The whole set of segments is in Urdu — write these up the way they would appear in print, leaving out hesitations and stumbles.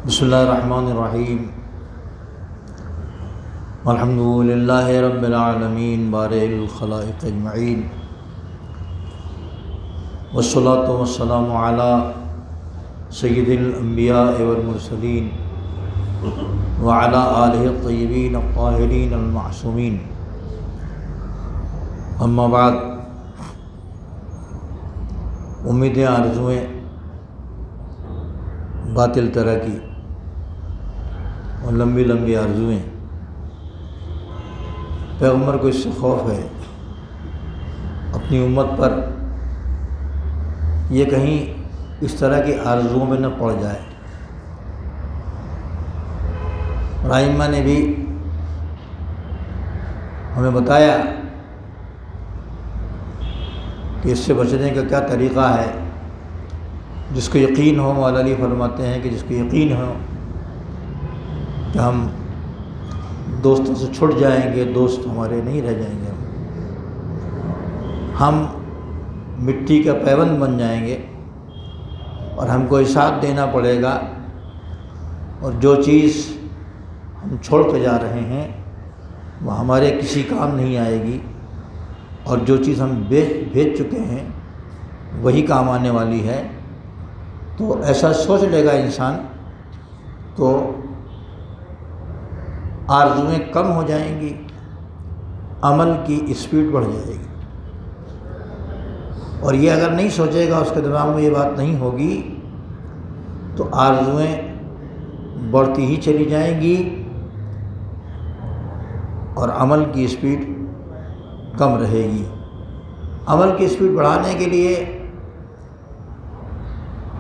بسم اللہ الرحمن الرحیم الحمد للہ رب العالمین بارئ الخلائق اجمعین والصلاۃ والسلام علی سید الانبیاء والمرسلین وعلی آلہ الطیبین الطاہرین المعصومین، اما بعد۔ امیدیں آرزوئیں باطل طرح کی اور لمبی لمبی آرزوئیں، پیغمبر کو اس سے خوف ہے اپنی امت پر یہ کہیں اس طرح کی آرزوؤں میں نہ پڑ جائے۔ اور ائمہ نے بھی ہمیں بتایا کہ اس سے بچنے کا کیا طریقہ ہے۔ جس کو یقین ہو، مولا علی فرماتے ہیں کہ جس کو یقین ہو کہ ہم دوستوں سے چھٹ جائیں گے، دوست ہمارے نہیں رہ جائیں گے، ہم مٹی کا پیوند بن جائیں گے اور ہم کو حساب دینا پڑے گا، اور جو چیز ہم چھوڑ کے جا رہے ہیں وہ ہمارے کسی کام نہیں آئے گی، اور جو چیز ہم بھیج چکے ہیں وہی کام آنے والی ہے۔ تو ایسا سوچ لے گا انسان تو آرزوئیں کم ہو جائیں گی، عمل کی اسپیڈ بڑھ جائے گی۔ اور یہ اگر نہیں سوچے گا، اس کے دماغ میں یہ بات نہیں ہوگی، تو آرزوئیں بڑھتی ہی چلی جائیں گی اور عمل کی اسپیڈ کم رہے گی۔ عمل کی اسپیڈ بڑھانے کے لیے،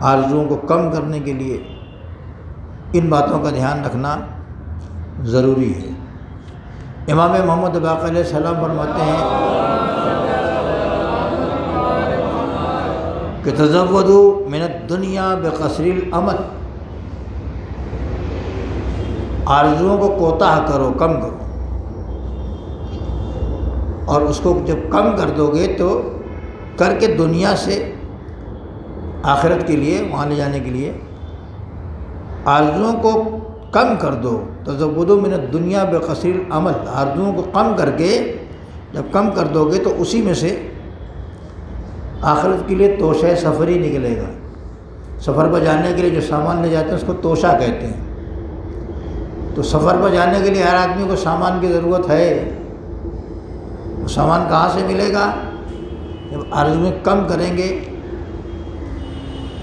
آرزوؤں کو کم کرنے کے لیے ان باتوں کا دھیان رکھنا ضروری ہے۔ امام محمد باقر علیہ السلام فرماتے ہیں کہ تزودوا من الدنیا بقصر الامل، آرزوؤں کو کوتاہ کرو، کم کرو، اور اس کو جب کم کر دو گے تو کر کے دنیا سے آخرت کے لیے، وہاں لے جانے کے لیے آرزوؤں کو کم کر دو۔ تزودوا من الدنیا بقصر الامل، آرزوؤں کو کم کر کے جب کم کر دو گے تو اسی میں سے آخرت کے لیے توشہ سفر ہی نکلے گا۔ سفر پر جانے کے لیے جو سامان لے جاتے ہیں اس کو توشہ کہتے ہیں۔ تو سفر پر جانے کے لیے ہر آدمی کو سامان کی ضرورت ہے، وہ سامان کہاں سے ملے گا؟ جب آرزوئیں کم کریں گے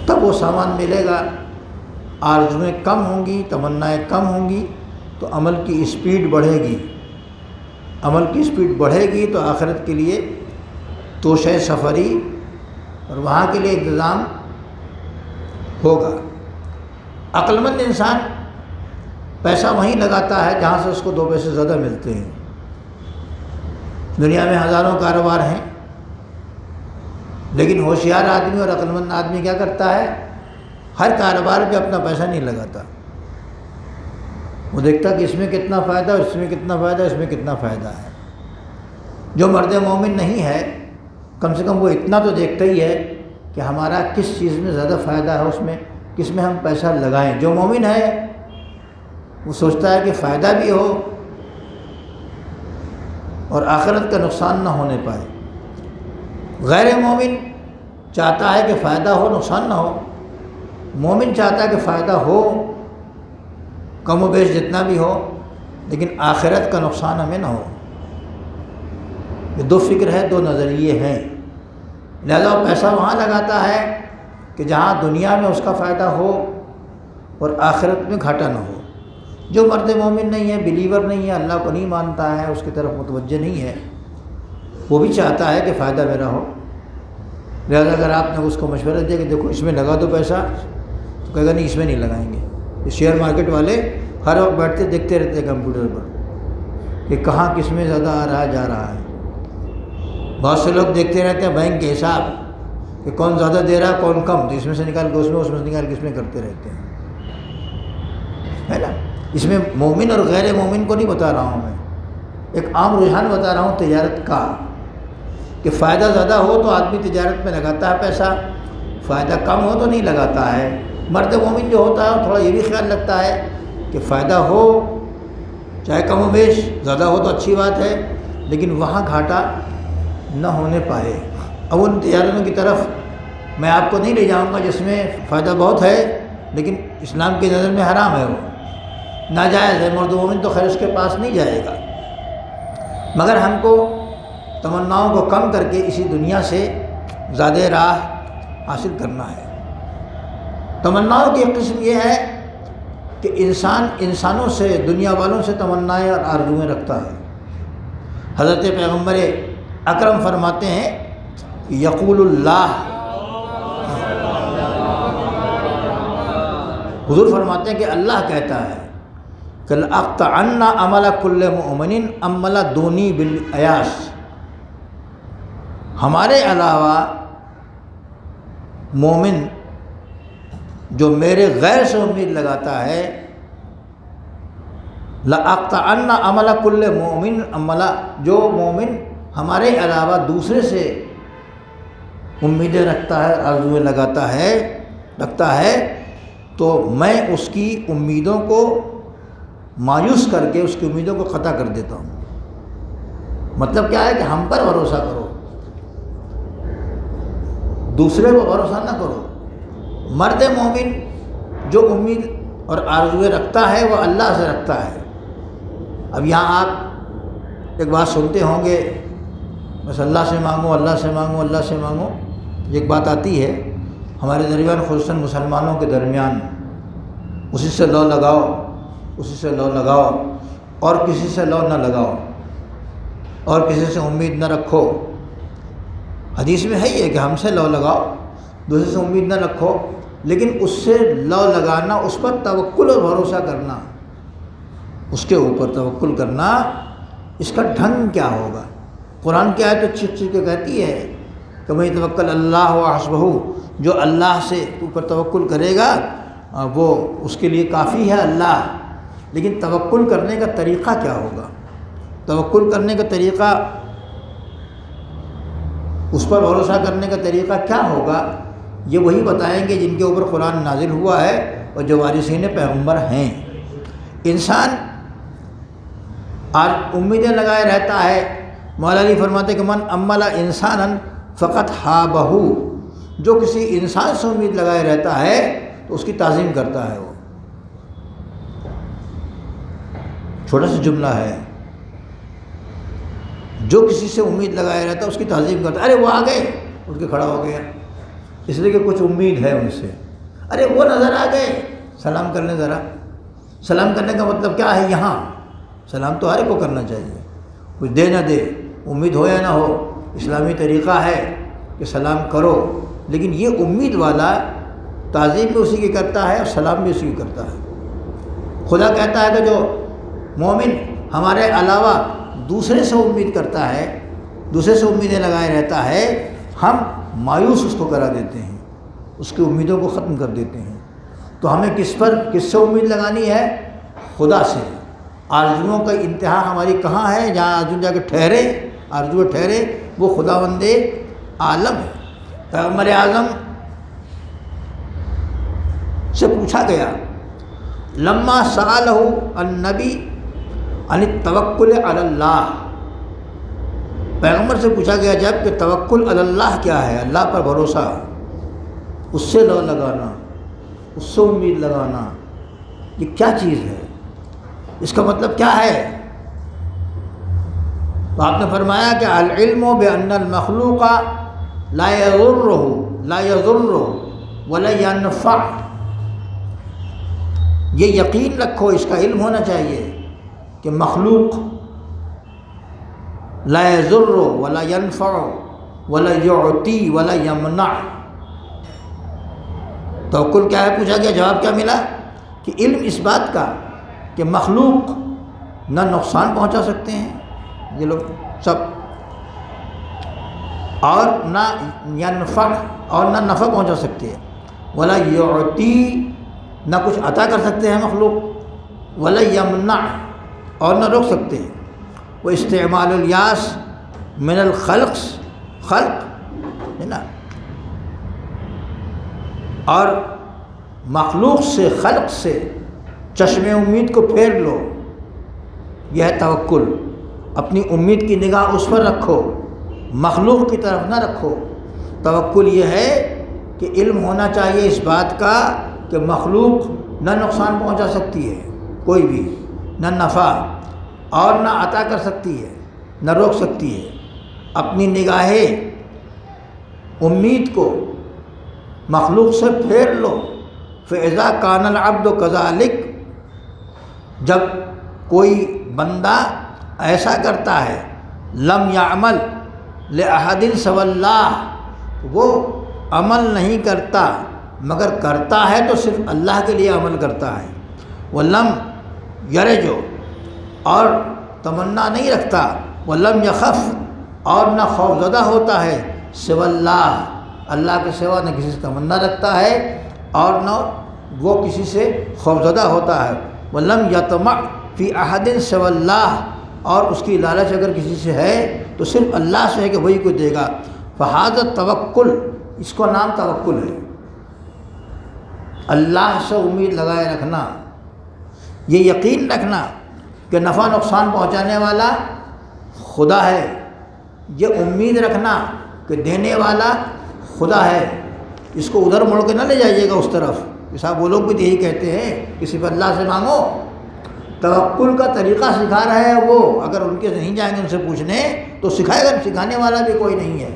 تب وہ سامان ملے گا۔ آرزوئیں کم ہوں گی، تمنائیں کم ہوں گی تو عمل کی اسپیڈ بڑھے گی۔ عمل کی اسپیڈ بڑھے گی تو آخرت کے لیے توشہ سفری اور وہاں کے لیے انتظام ہوگا۔ عقل مند انسان پیسہ وہیں لگاتا ہے جہاں سے اس کو 2 پیسے زیادہ ملتے ہیں۔ دنیا میں ہزاروں کاروبار ہیں، لیکن ہوشیار آدمی اور عقل مند آدمی کیا کرتا ہے؟ ہر کاروبار پہ اپنا پیسہ نہیں لگاتا، وہ دیکھتا کہ اس میں کتنا فائدہ، اس میں کتنا فائدہ، اس میں کتنا فائدہ ہے۔ جو مرد مومن نہیں ہے کم سے کم وہ اتنا تو دیکھتا ہی ہے کہ ہمارا کس چیز میں زیادہ فائدہ ہے، اس میں کس میں ہم پیسہ لگائیں۔ جو مومن ہے وہ سوچتا ہے کہ فائدہ بھی ہو اور آخرت کا نقصان نہ ہونے پائے۔ غیر مومن چاہتا ہے کہ فائدہ ہو، نقصان نہ ہو۔ مومن چاہتا ہے کہ فائدہ ہو، کم و بیش جتنا بھی ہو، لیکن آخرت کا نقصان ہمیں نہ ہو۔ یہ 2 فکر ہے، 2 نظریے ہیں، لہذا وہ پیسہ وہاں لگاتا ہے کہ جہاں دنیا میں اس کا فائدہ ہو اور آخرت میں گھاٹا نہ ہو۔ جو مرد مومن نہیں ہے، بلیور نہیں ہے، اللہ کو نہیں مانتا ہے، اس کی طرف متوجہ نہیں ہے، وہ بھی چاہتا ہے کہ فائدہ میرا ہو۔ لہذا اگر آپ نے اس کو مشورہ دیا کہ دیکھو اس میں لگا دو پیسہ، تو کہے گا نہیں، اس میں نہیں لگائیں گے۔ یہ شیئر مارکیٹ والے ہر وقت بیٹھتے دیکھتے رہتے ہیں کمپیوٹر پر کہ کہاں کس میں زیادہ آ رہا ہے، جا رہا ہے۔ بہت سے لوگ دیکھتے رہتے ہیں بینک کے حساب کہ کون زیادہ دے رہا ہے کون کم، تو اس میں سے نکال کے اس میں سے نکال کے اس میں کرتے رہتے ہیں، ہے نا۔ اس میں مومن اور غیر مومن کو نہیں بتا رہا ہوں میں، ایک عام رجحان بتا رہا ہوں تجارت کا، کہ فائدہ زیادہ ہو تو آدمی تجارت میں لگاتا ہے پیسہ، فائدہ کم ہو تو نہیں لگاتا ہے۔ مرد مومن جو ہوتا ہے تھوڑا یہ بھی خیال رکھتا ہے کہ فائدہ ہو، چاہے کم و بیش، زیادہ ہو تو اچھی بات ہے، لیکن وہاں گھاٹا نہ ہونے پائے۔ اب ان تجارتوں کی طرف میں آپ کو نہیں لے جاؤں گا جس میں فائدہ بہت ہے لیکن اسلام کی نظر میں حرام ہے، وہ ناجائز ہے، مرد مومن تو خیر اس کے پاس نہیں جائے گا۔ مگر ہم کو تمناؤں کو کم کر کے اسی دنیا سے زیادہ راہ حاصل کرنا ہے۔ تمناؤں کی ایک قسم یہ ہے کہ انسان انسانوں سے، دنیا والوں سے تمنائیں اور آرزویں رکھتا ہے۔ حضرت پیغمبر اکرم فرماتے ہیں یقول اللہ، حضور فرماتے ہیں کہ اللہ کہتا ہے کہ لأقطعن عمل کل مؤمن عمل دونی بالعیاش، ہمارے علاوہ مومن جو میرے غیر سے امید لگاتا ہے، لأقطعن عمل کل مؤمن عمل، جو مومن ہمارے علاوہ دوسرے سے امیدیں رکھتا ہے، آرزویں رکھتا ہے تو میں اس کی امیدوں کو مایوس کر کے اس کی امیدوں کو قطع کر دیتا ہوں۔ مطلب کیا ہے کہ ہم پر بھروسہ کرو، دوسرے کو بھروسہ نہ کرو۔ مرد مومن جو امید اور آرزویں رکھتا ہے وہ اللہ سے رکھتا ہے۔ اب یہاں آپ ایک بات سنتے ہوں گے، بس اللہ سے مانگو، اللہ سے مانگو، اللہ سے مانگو، ایک بات آتی ہے ہمارے درمیان، خصوصاً مسلمانوں کے درمیان، اسی سے لو لگاؤ، اسی سے لو لگاؤ، اور کسی سے لو نہ لگاؤ، اور کسی سے امید نہ رکھو۔ حدیث میں ہے یہ کہ ہم سے لو لگاؤ، دوسرے سے امید نہ رکھو، لیکن اس سے لو لگانا، اس پر توکل اور بھروسہ کرنا، اس کے اوپر توکل کرنا، اس کا ڈھنگ کیا ہوگا؟ قرآن کی آیت تو چیخ چیخ کے کہتی ہے کہ میں توکل اللہ وحسبہ، جو اللہ سے اوپر توکل کرے گا وہ اس کے لیے کافی ہے اللہ۔ لیکن توکل کرنے کا طریقہ کیا ہوگا؟ توکل کرنے کا طریقہ، اس پر بھروسہ کرنے کا طریقہ کیا ہوگا؟ یہ وہی بتائیں گے جن کے اوپر قرآن نازل ہوا ہے اور جو وارثین پیغمبر ہیں۔ انسان آج امیدیں لگائے رہتا ہے۔ مولا علی فرماتے کہ من امل انسانا فقط ہابہ، جو کسی انسان سے امید لگائے رہتا ہے تو اس کی تعظیم کرتا ہے۔ وہ چھوٹا سا جملہ ہے، جو کسی سے امید لگائے رہتا ہے اس کی تعظیم کرتا ہے۔ ارے وہ آ گئے، اٹھ کے کھڑا ہو گیا، اس لیے کہ کچھ امید ہے ان سے۔ ارے وہ نظر آ گئے، سلام کر لیں ذرا۔ سلام کرنے کا مطلب کیا ہے؟ یہاں سلام تو ہر ایک کو کرنا چاہیے، کچھ دے نہ دے، امید ہو یا نہ ہو، اسلامی طریقہ ہے کہ سلام کرو۔ لیکن یہ امید والا تعظیم بھی اسی کی کرتا ہے اور سلام بھی اسی کی کرتا ہے۔ خدا کہتا ہے کہ جو مومن ہمارے علاوہ دوسرے سے امید کرتا ہے، دوسرے سے امیدیں لگائے رہتا ہے، ہم مایوس اس کو کرا دیتے ہیں، اس کی امیدوں کو ختم کر دیتے ہیں۔ تو ہمیں کس سے امید لگانی ہے؟ خدا سے۔ آرزوؤں کا انتہا ہماری کہاں ہے؟ جہاں آرزو جا کے آرزو ٹھہرے وہ خداوند عالم ہے۔ پیغمبر اعظم سے پوچھا گیا، لما سألہ النبی عن التوکل علی اللہ، پیغمبر سے پوچھا گیا جب کہ توکل علی اللہ کیا ہے، اللہ پر بھروسہ، اس سے لو لگانا، اس سے امید لگانا، یہ کیا چیز ہے؟ اس کا مطلب کیا ہے؟ تو آپ نے فرمایا کہ العلم بأن المخلوق لا يضر ولا ينفع، یہ یقین رکھو، اس کا علم ہونا چاہیے کہ مخلوق لا يضر ولا ينفع ولا يعطي ولا يمنع۔ توکل کیا ہے پوچھا گیا، جواب کیا ملا کہ علم اس بات کا کہ مخلوق نہ نقصان پہنچا سکتے ہیں یہ لوگ سب، اور نہ ینفع، اور نہ نفع پہنچا سکتے ہیں، ولا یعطی، نہ کچھ عطا کر سکتے ہیں مخلوق، ولا یمنع، اور نہ روک سکتے ہیں۔ وہ استعمال الیاس من خلق ہے نا، اور مخلوق سے، خلق سے چشم امید کو پھیر لو، یہ ہے توکل۔ اپنی امید کی نگاہ اس پر رکھو، مخلوق کی طرف نہ رکھو۔ توکل یہ ہے کہ علم ہونا چاہیے اس بات کا کہ مخلوق نہ نقصان پہنچا سکتی ہے کوئی بھی، نہ نفع، اور نہ عطا کر سکتی ہے، نہ روک سکتی ہے۔ اپنی نگاہ امید کو مخلوق سے پھیر لو۔ فَإِذَا كَانَ الْعَبْدُ كَذَلِكَ، جب کوئی بندہ ایسا کرتا ہے، لم يعمل لأحد سوى اللہ، وہ عمل نہیں کرتا مگر کرتا ہے تو صرف اللہ کے لیے عمل کرتا ہے۔ وَلَمْ يَرْجُ، اور تمنا نہیں رکھتا، وَلَمْ يَخَفْ، اور نہ خوفزدہ ہوتا ہے، سوى اللہ، اللہ کے سوا نہ کسی سے تمنا رکھتا ہے اور نہ وہ کسی سے خوفزدہ ہوتا ہے۔ وَلَمْ يَطْمَعْ فِي أَحَدٍ سِوَى اللَّهِ، اور اس کی لالچ اگر کسی سے ہے تو صرف اللہ سے ہے کہ وہی کو دے گا۔ فَهَذَا التَّوَكُّلُ، اس کو نام توکل ہے، اللہ سے امید لگائے رکھنا، یہ یقین رکھنا کہ نفع نقصان پہنچانے والا خدا ہے، یہ امید رکھنا کہ دینے والا خدا ہے۔ اس کو ادھر مڑ کے نہ لے جائیے گا اس طرف، صاحب وہ لوگ بھی یہی کہتے ہیں کہ صرف اللہ سے مانگو۔ توکل کا طریقہ سکھا رہا ہے وہ، اگر ان کے نہیں جائیں گے ان سے پوچھنے تو سکھائے گا، سکھانے والا بھی کوئی نہیں ہے۔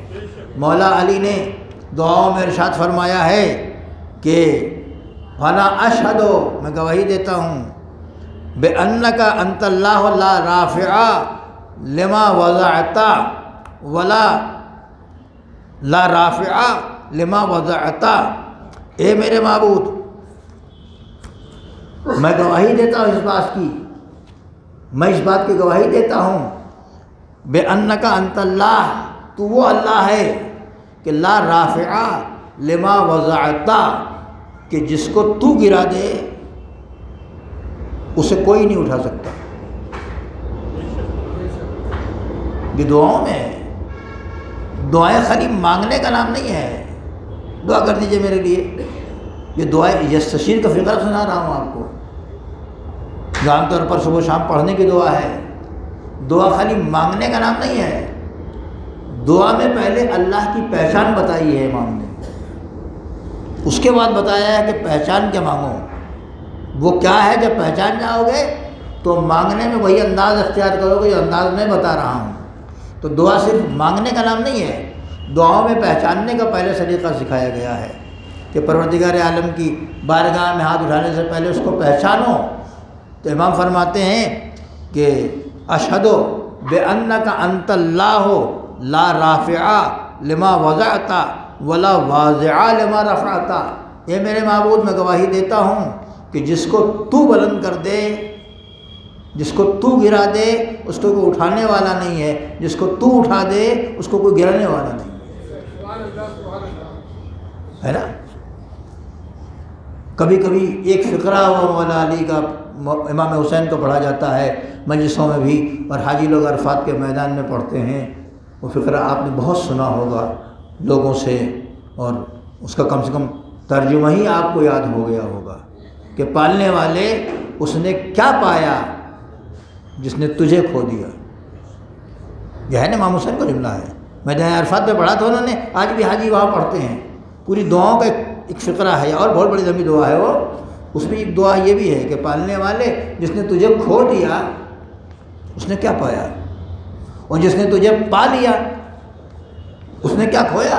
مولا علی نے دعاؤں میں ارشاد فرمایا ہے کہ وَأَنَا أَشْهَدُ، میں گواہی دیتا ہوں، بِأَنَّكَ أَنْتَ اللَّهُ لَا رَافِعَ لِمَا وَضَعْتَ وَلَا لا رافع لما وضعت، اے میرے معبود، میں گواہی دیتا ہوں اس بات کی، میں اس بات کی گواہی دیتا ہوں، بِأَنَّكَ أَنْتَ اللَّهُ، تو وہ اللہ ہے کہ لا رافع لما وضعت، کہ جس کو تو گرا دے اسے کوئی نہیں اٹھا سکتا۔ یہ دعاؤں میں، دعائیں خالی مانگنے کا نام نہیں ہے، دعا کر دیجئے میرے لیے، یہ دعائیں یستشیر کا فقرہ سنا رہا ہوں آپ کو، جو عام طور پر صبح شام پڑھنے کی دعا ہے۔ دعا خالی مانگنے کا نام نہیں ہے، دعا میں پہلے اللہ کی پہچان بتائی ہے امام نے، اس کے بعد بتایا ہے کہ پہچان کے مانگو، وہ کیا ہے جب پہچان جاؤ گے تو مانگنے میں وہی انداز اختیار کرو گے جو انداز میں بتا رہا ہوں۔ تو دعا صرف مانگنے کا نام نہیں ہے، دعاؤں میں پہچاننے کا پہلے سلیقہ سکھایا گیا ہے کہ پروردگار عالم کی بارگاہ میں ہاتھ اٹھانے سے پہلے اس کو پہچانو۔ تو امام فرماتے ہیں کہ اشہد بِأَنَّكَ أَنْتَ اللَّهُ لا رافع لما وضعت ولا واضع لما رفعت، اے میرے معبود، میں گواہی دیتا ہوں کہ جس کو تو بلند کر دے، جس کو تو گرا دے اس کو کوئی اٹھانے والا نہیں ہے، جس کو تو اٹھا دے اس کو کوئی گرانے والا نہیں ہے نا۔ کبھی کبھی ایک فقرہ ہوا مولا علی کا، امام حسین کو پڑھا جاتا ہے مجلسوں میں بھی، اور حاجی لوگ عرفات کے میدان میں پڑھتے ہیں۔ وہ فقرہ آپ نے بہت سنا ہوگا لوگوں سے، اور اس کا کم سے کم ترجمہ ہی آپ کو یاد ہو گیا ہوگا کہ پالنے والے اس نے کیا پایا جس نے تجھے کھو دیا۔ یہ ہے نا امام حسین کا جملہ ہے، میدان عرفات پہ پڑھا تھا انہوں نے، آج بھی حاجی وہاں پڑھتے ہیں۔ پوری دعاؤں کا ایک فقرہ ہے اور بہت بڑی لمبی دعا ہے وہ، اس میں ایک دعا یہ بھی ہے کہ پالنے والے جس نے تجھے کھو دیا اس نے کیا پایا، اور جس نے تجھے پا لیا اس نے کیا کھویا۔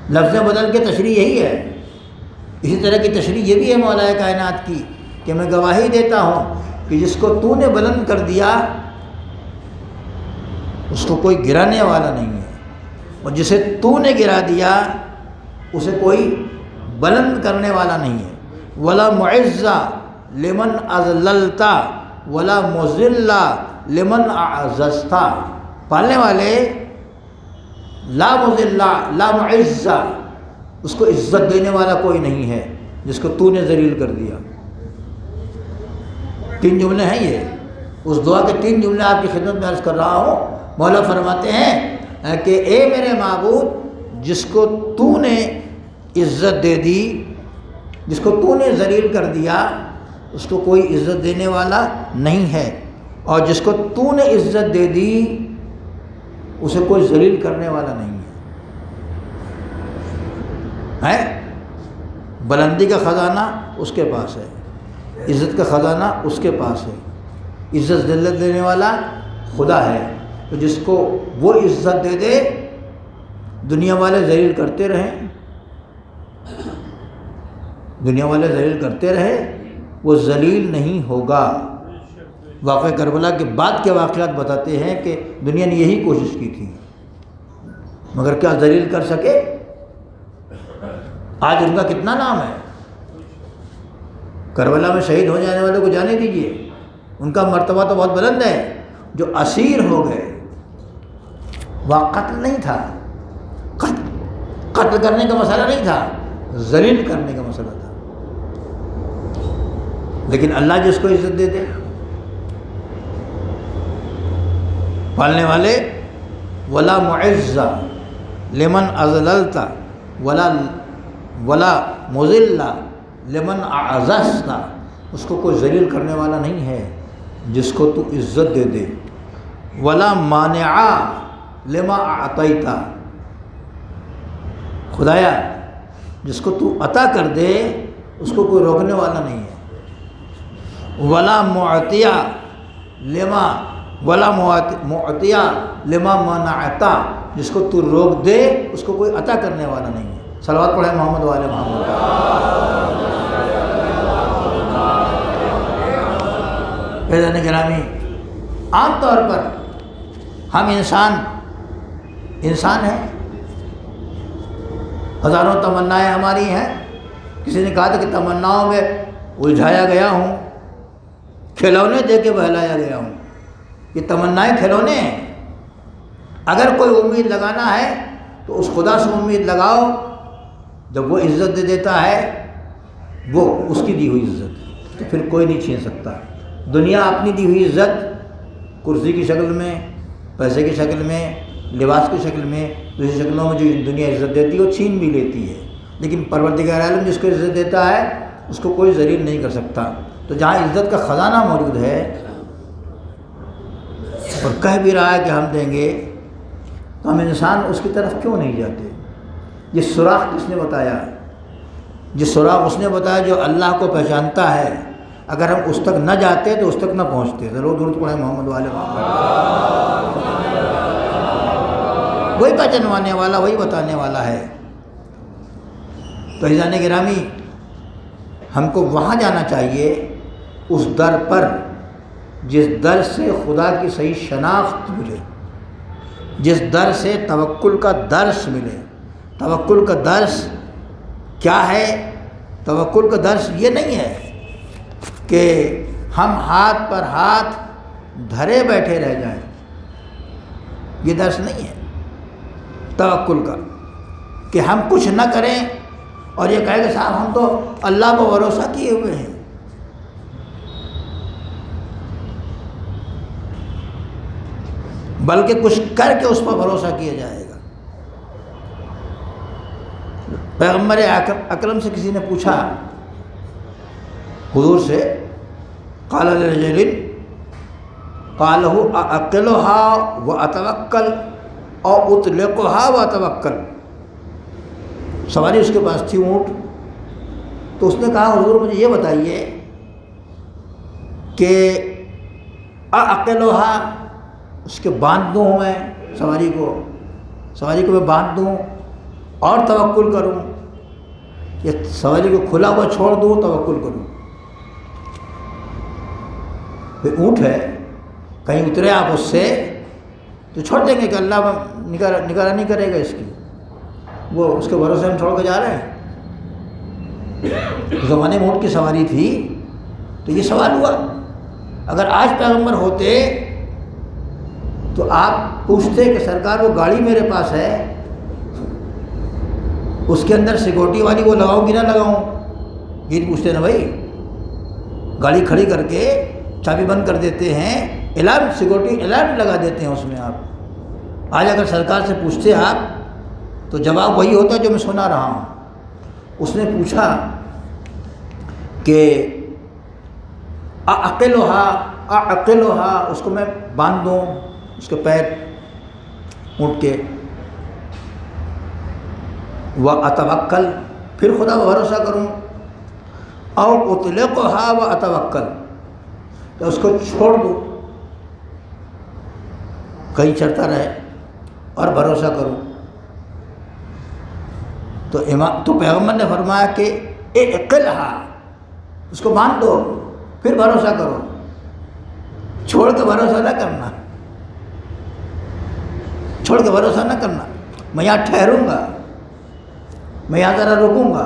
لفظ بدل کے تشریح یہی ہے۔ اسی طرح کی تشریح یہ بھی ہے مولا کائنات کی کہ میں گواہی دیتا ہوں کہ جس کو تو نے بلند کر دیا اس کو کوئی گرانے والا نہیں ہے، اور جسے تو نے گرا دیا اسے کوئی بلند کرنے والا نہیں ہے۔ ولا معز لمن اذللت ولا مذل لمن اعززت، پالنے والے لا مذل لا معز، اس کو عزت دینے والا کوئی نہیں ہے جس کو تو نے ذلیل کر دیا۔ تین جملے ہیں یہ، اس دعا کے تین جملے آپ کی خدمت میں عرض کر رہا ہوں۔ مولا فرماتے ہیں کہ اے میرے معبود، جس کو تو نے عزت دے دی، جس کو تو نے ذلیل کر دیا اس کو کوئی عزت دینے والا نہیں ہے، اور جس کو تو نے عزت دے دی اسے کوئی ذلیل کرنے والا نہیں ہے۔ بلندی کا خزانہ اس کے پاس ہے، عزت کا خزانہ اس کے پاس ہے، عزت ذلت دینے والا خدا ہے۔ تو جس کو وہ عزت دے دے، دنیا والے ذلیل کرتے رہیں، دنیا والے ذلیل کرتے رہے، وہ ذلیل نہیں ہوگا۔ واقعہ کربلا کے بعد کے واقعات بتاتے ہیں کہ دنیا نے یہی کوشش کی تھی، مگر کیا ذلیل کر سکے؟ آج ان کا کتنا نام ہے، کربلا میں شہید ہو جانے والوں کو جانے دیجئے، ان کا مرتبہ تو بہت بلند ہے۔ جو اسیر ہو گئے، وہاں قتل نہیں تھا، قتل کرنے کا مسئلہ نہیں تھا، ذلیل کرنے کا مسئلہ تھا۔ لیکن اللہ جس کو عزت دے دے، پالنے والے ولا معز لمن اذللت ولا مذل لمن اعززت، اس کو کوئی ذلیل کرنے والا نہیں ہے جس کو تو عزت دے دے، ولا مانع لما اعطیت، خدایا جس کو تو عطا کر دے اس کو کوئی روکنے والا نہیں ہے، ولا معطی لما منعت، جس کو تو روک دے اس کو کوئی عطا کرنے والا نہیں ہے۔ صلوات پڑھیں محمد والے محمد۔ فیضان گرامی، عام طور پر ہم انسان ہیں، ہزاروں تمنائیں ہماری ہیں۔ کسی نے کہا تھا کہ تمناؤں میں الجھایا گیا ہوں، کھلونے دے کے بہلایا گیا ہوں۔ یہ تمنائیں کھلونے ہیں۔ اگر کوئی امید لگانا ہے تو اس خدا سے امید لگاؤ، جب وہ عزت دے دیتا ہے، وہ اس کی دی ہوئی عزت، تو پھر کوئی نہیں چھین سکتا۔ دنیا اپنی دی ہوئی عزت کرسی کی شکل میں، پیسے کی شکل میں، لباس کی شکل میں، دوسری شکلوں میں جو دنیا عزت دیتی ہے وہ چھین بھی لیتی ہے، لیکن پروردگار عالم جس کو عزت دیتا ہے اس کو کوئی ذلیل نہیں کر سکتا۔ تو جہاں عزت کا خزانہ موجود ہے اور کہہ بھی رہا ہے کہ ہم دیں گے، تو ہم انسان اس کی طرف کیوں نہیں جاتے؟ یہ سوراخ کس نے بتایا؟ جس سوراخ اس نے بتایا جو اللہ کو پہچانتا ہے۔ اگر ہم اس تک نہ جاتے تو اس تک نہ پہنچتے۔ ضرور درود پڑھیں محمد والے محمد۔ وہی پہچانوانے والا، وہی بتانے والا ہے۔ تو عزیزان گرامی، ہم کو وہاں جانا چاہیے، اس در پر جس در سے خدا کی صحیح شناخت ملے، جس در سے توکل کا درس ملے۔ توکل کا درس کیا ہے؟ توکل کا درس یہ نہیں ہے کہ ہم ہاتھ پر ہاتھ دھرے بیٹھے رہ جائیں، یہ درس نہیں ہے توکل کا، کہ ہم کچھ نہ کریں اور یہ کہے کہ صاحب ہم تو اللہ پر بھروسہ کیے ہوئے ہیں۔ بلکہ کچھ کر کے اس پر بھروسہ کیا جائے گا۔ پیغمبر اکرم سے کسی نے پوچھا، حضور سے، قال لرجل قال اعقلها واتوکل او اطلقها واتوکل، سواری اس کے پاس تھی اونٹ، تو اس نے کہا حضور مجھے یہ بتائیے کہ اعقلها، اس کے باندھ دوں میں سواری کو میں باندھ دوں اور توکل کروں، یا سواری کو کھلا ہوا چھوڑ دوں توکل کروں؟ پھر اونٹ ہے، کہیں اترے آپ اس سے تو چھوڑ دیں گے کہ اللہ نگرانی کرے گا اس کی، وہ اس کے بھروسے ہم چھوڑ کے جا رہے ہیں۔ اس زمانے میں اونٹ کی سواری تھی، تو یہ سوال ہوا اگر آج پیغمبر ہوتے تو آپ پوچھتے کہ سرکار وہ گاڑی میرے پاس ہے، اس کے اندر سیکورٹی والی وہ لگاؤں کہ نہ لگاؤں؟ یہ پوچھتے نا بھائی، گاڑی کھڑی کر کے چابی بند کر دیتے ہیں، الارم سیکورٹی الارم لگا دیتے ہیں اس میں۔ آپ آج اگر سرکار سے پوچھتے آپ تو جواب وہی ہوتا جو میں سنا رہا ہوں، اس نے پوچھا کہ اعقلھا، اس کو میں باندھ دوں، اس کے پیر اونٹ کے، واتوکل، پھر خدا پر بھروسہ کروں، او اطلقھا واتوکل، کہ اس کو چھوڑ دوں کہیں چڑھتا رہے اور بھروسہ کروں۔ تو پیغمبر نے فرمایا کہ اعقلھا، اس کو باندھ دو پھر بھروسہ کرو، چھوڑ کے بھروسہ نہ کرنا، چھوڑ کے بھروسہ نہ کرنا۔ میں یہاں ٹھہروں گا، میں یہاں ذرا رکوں گا،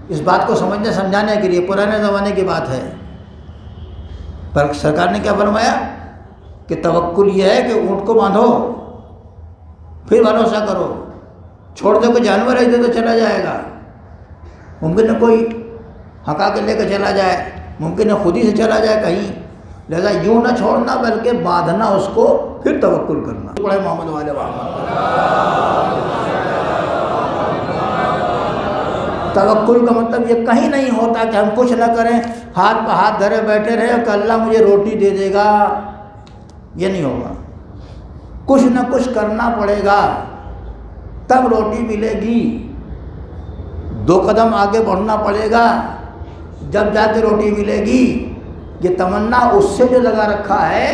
اس بات کو سمجھنے سمجھانے کے لیے پرانے زمانے کی بات ہے۔ پر سرکار نے کیا فرمایا کہ توکل یہ ہے کہ اونٹ کو باندھو پھر بھروسہ کرو، چھوڑ دو کہ جانور ایسے تو چلا جائے گا، ممکن ہے کوئی ہکا کے لے کے چلا جائے، ممکن ہے خود ہی سے چلا جائے کہیں، لہذا یوں نہ چھوڑنا بلکہ باندھنا اس کو، پھر توکل کرنا۔ پڑھے محمد والے توکل کا مطلب یہ کہیں نہیں ہوتا کہ ہم کچھ نہ کریں، ہاتھ پہ ہاتھ دھرے بیٹھے رہے کہ اللہ مجھے روٹی دے دے گا، یہ نہیں ہوگا، کچھ نہ کچھ کرنا پڑے گا تب روٹی ملے گی، 2 قدم آگے بڑھنا پڑے گا جب جا کے روٹی ملے گی۔ یہ تمنا اس سے جو لگا رکھا ہے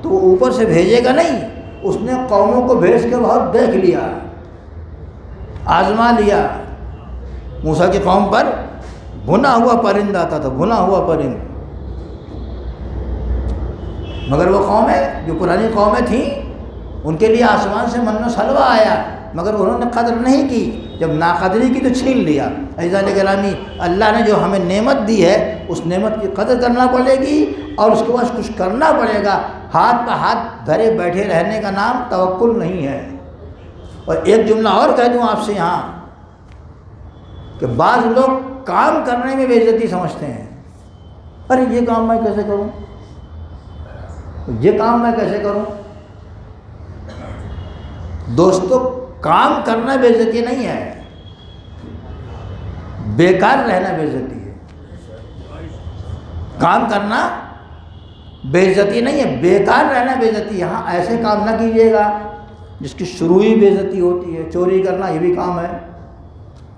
تو وہ اوپر سے بھیجے گا نہیں، اس نے قوموں کو بھیج کے بہت دیکھ لیا، آزما لیا۔ موسیٰ کی قوم پر بھنا ہوا پرند آتا تھا، بھنا ہوا پرند، مگر وہ قومیں جو پرانی قومیں تھیں ان کے لیے آسمان سے من و سلوہ آیا، مگر انہوں نے قدر نہیں کی، جب ناقدری کی تو چھین لیا۔ عزیزان گرامی، اللہ نے جو ہمیں نعمت دی ہے اس نعمت کی قدر کرنا پڑے گی اور اس کے بعد کچھ کرنا پڑے گا۔ ہاتھ پہ ہاتھ دھرے بیٹھے رہنے کا نام توکل نہیں ہے۔ اور ایک جملہ اور کہہ دوں آپ سے یہاں کہ بعض لوگ کام کرنے میں بے عزتی سمجھتے ہیں، ارے یہ کام میں کیسے کروں، یہ کام میں کیسے کروں۔ دوستو، کام کرنا بے عزتی نہیں ہے، بیکار رہنا بے عزتی ہے۔ کام کرنا بے عزتی نہیں ہے، بیکار رہنا بے عزتی۔ یہاں ایسے کام نہ کیجیے گا جس کی شروع ہی بے عزتی ہوتی ہے۔ چوری کرنا یہ بھی کام ہے،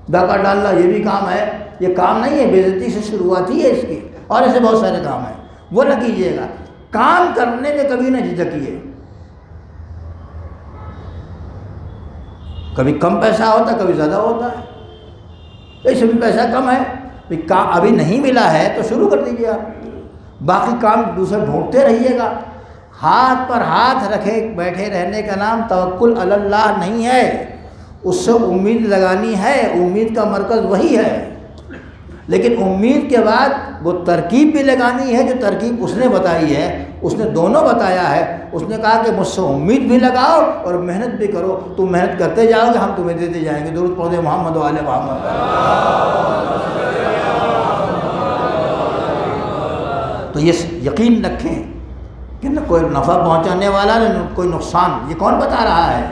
ڈاکہ ڈالنا یہ بھی کام ہے، یہ کام نہیں ہے، بے عزتی سے شروعات ہی ہے اس کی، اور ایسے بہت سارے کام ہیں، وہ نہ کیجیے گا۔ کام کرنے میں کبھی نہ جھجکیے، کبھی کم پیسہ ہوتا ہے کبھی زیادہ ہوتا ہے، اس میں پیسہ کم ہے ابھی نہیں ملا ہے تو شروع کر دیجیے آپ، باقی کام دوسرے ڈھونڈتے رہیے گا۔ ہاتھ پر ہاتھ رکھے بیٹھے رہنے کا نام توکل علی اللہ نہیں ہے، اس سے امید لگانی ہے، امید کا مرکز وہی ہے، لیکن امید کے بعد وہ ترکیب بھی لگانی ہے جو ترکیب اس نے بتائی ہے، اس نے دونوں بتایا ہے۔ اس نے کہا کہ مجھ سے امید بھی لگاؤ اور محنت بھی کرو، تم محنت کرتے جاؤ گے ہم تمہیں دیتے جائیں گے۔ درود پڑھیں محمد و آل محمد۔ تو یہ یقین رکھیں کہ نہ کوئی نفع پہنچانے والا نہ کوئی نقصان۔ یہ کون بتا رہا ہے؟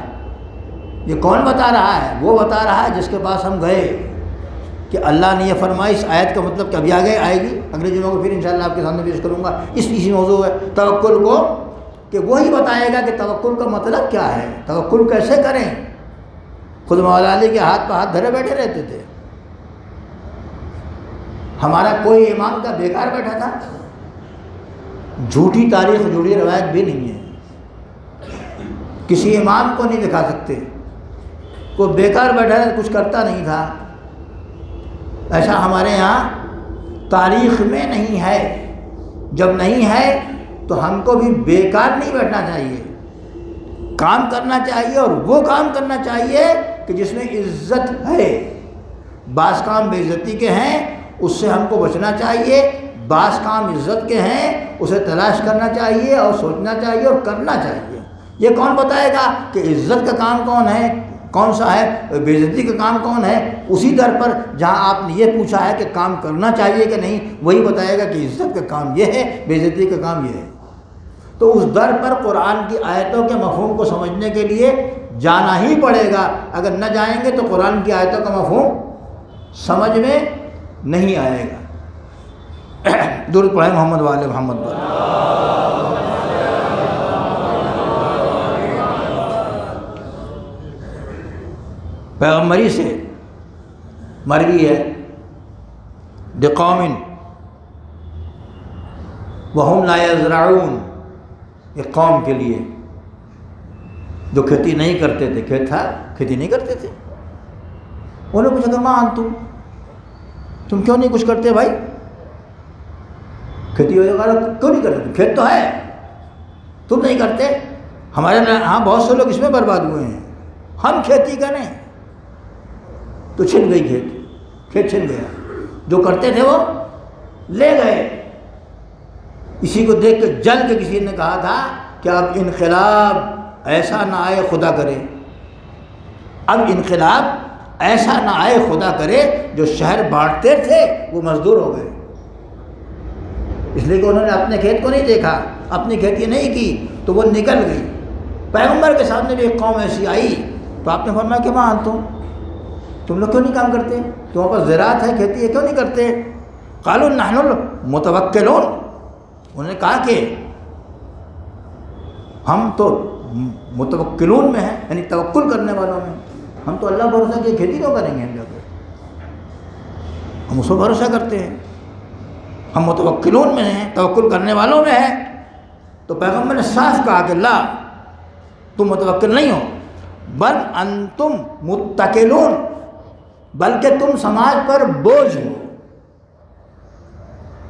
یہ کون بتا رہا ہے؟ وہ بتا رہا ہے جس کے پاس ہم گئے کہ اللہ نے یہ فرمایا۔ اس آیت کا مطلب کہ ابھی آگے آئے گی، اگلے جمعہ کو پھر انشاءاللہ آپ کے سامنے پیش کروں گا۔ اسی موضوع ہے توکل کو، کہ وہی بتائے گا کہ توکل کا مطلب کیا ہے، توکل کیسے کریں۔ خود مولا علی کے ہاتھ پہ ہاتھ دھرے بیٹھے رہتے تھے، ہمارا کوئی امام کا بیکار بیٹھا تھا، جھوٹی تاریخ جڑی روایت بھی نہیں ہے، کسی امام کو نہیں دکھا سکتے کوئی بیکار بیٹھا ہے کچھ کرتا نہیں تھا، ایسا ہمارے یہاں تاریخ میں نہیں ہے۔ جب نہیں ہے تو ہم کو بھی بیکار نہیں بیٹھنا چاہیے، کام کرنا چاہیے، اور وہ کام کرنا چاہیے کہ جس میں عزت ہے۔ بعض کام بے عزتی کے ہیں، اس سے ہم کو بچنا چاہیے، بعض کام عزت کے ہیں، اسے تلاش کرنا چاہیے اور سوچنا چاہیے اور کرنا چاہیے۔ یہ کون بتائے گا کہ عزت کا کام کون ہے، کون سا ہے، بے عزتی کا کام کون ہے؟ اسی در پر جہاں آپ نے یہ پوچھا ہے کہ کام کرنا چاہیے کہ نہیں، وہی بتائے گا کہ عزت کا کام یہ ہے، بے عزتی کا کام یہ ہے۔ تو اس در پر قرآن کی آیتوں کے مفہوم کو سمجھنے کے لیے جانا ہی پڑے گا، اگر نہ جائیں گے تو قرآن کی آیتوں کا مفہوم سمجھ میں نہیں آئے گا۔ درود پڑھیں محمد والے محمد پر۔ پیغمبری سے مروی ہے بقوم وہم لا یزرعون، ایک قوم کے لیے جو کھیتی نہیں کرتے تھے، کھیتی نہیں کرتے تھے۔ انہوں نے پوچھا کہ ماں تم کیوں نہیں کچھ کرتے بھائی؟ کھیتی وغیرہ کیوں نہیں کرتے؟ کھیت تو ہے، تم نہیں کرتے۔ ہمارے ہاں بہت سے لوگ اس میں برباد ہوئے ہیں، ہم کھیتی کریں تو چھن گئی کھیت چھن گیا، جو کرتے تھے وہ لے گئے۔ اسی کو دیکھ کے جل کے کسی نے کہا تھا کہ اب انقلاب ایسا نہ آئے خدا کرے، اب انقلاب ایسا نہ آئے خدا کرے، جو شہر بانٹتے تھے وہ مزدور ہو گئے، اس لیے کہ انہوں نے اپنے کھیت کو نہیں دیکھا، اپنی کھیتی نہیں کی تو وہ نکل گئی۔ پیغمبر کے سامنے بھی ایک قوم ایسی آئی تو آپ نے فرمایا کہ ماں تم لوگ کیوں نہیں کام کرتے؟ تمہارے پاس زراعت ہے، کھیتی ہے، کیوں نہیں کرتے؟ قالوا نحن المتوکلون، انہوں نے کہا کہ ہم تو متوکلون میں ہیں، یعنی توکل کرنے والوں میں، ہم تو اللہ بھروسہ کی کھیتی کیوں کریں گے؟ ہم اس پر بھروسہ کرتے ہیں، ہم متوکلون میں ہیں، توکل کرنے والوں میں ہیں۔ تو پیغمبر نے صاف کہا کہ لا، تم متوکل نہیں ہو، بل انتم متکلون، بلکہ تم سماج پر بوجھ ہو،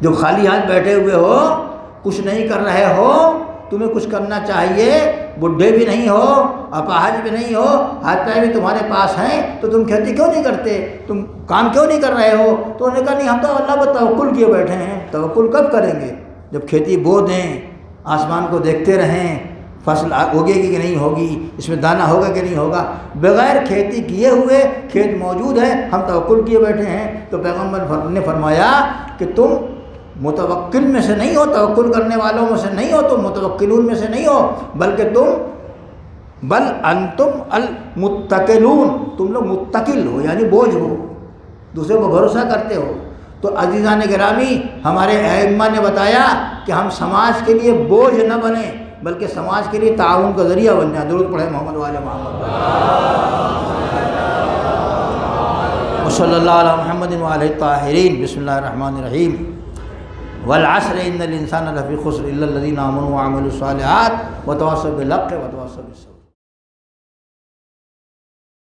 جو خالی ہاتھ بیٹھے ہوئے ہو، کچھ نہیں کر رہے ہو، تمہیں کچھ کرنا چاہیے، بڈھے بھی نہیں ہو، اپاہج بھی نہیں ہو، ہاتھ پیر بھی تمہارے پاس ہیں، تو تم کھیتی کیوں نہیں کرتے؟ تم کام کیوں نہیں کر رہے ہو؟ تو انہوں نے کہا نہیں، ہم تو اللہ پر توکل کیے بیٹھے ہیں۔ توکل کب کریں گے؟ جب کھیتی بو دیں، آسمان کو دیکھتے رہیں، فصل ہوگے گی کہ نہیں ہوگی، اس میں دانہ ہوگا کہ نہیں ہوگا۔ بغیر کھیتی کیے ہوئے کھیت موجود ہے، ہم توکل کیے بیٹھے ہیں۔ تو پیغمبر نے فرمایا کہ تم متوکل میں سے نہیں ہو، توکل کرنے والوں میں سے نہیں ہو، تم متوکلون میں سے نہیں ہو، بلکہ تم بل انتم المتکلون، تم لوگ متکل ہو، یعنی بوجھ ہو، دوسرے کو بھروسہ کرتے ہو۔ تو عزیزان گرامی، ہمارے ائمہ نے بتایا کہ ہم سماج کے لیے بوجھ نہ بنیں، بلکہ سماج کے لیے تعاون کا ذریعہ بن جائیں۔ درود پڑھیں محمد والے محمد، صلی اللہ علیہ محمد وآلہ الطاہرین۔ بسم اللہ الرحمن الرحیم۔ والعصر ان الانسان لفی خسر الا الذین آمنوا وعملوا الصالحات وتواصوا بالحق وتواصوا بالصبر۔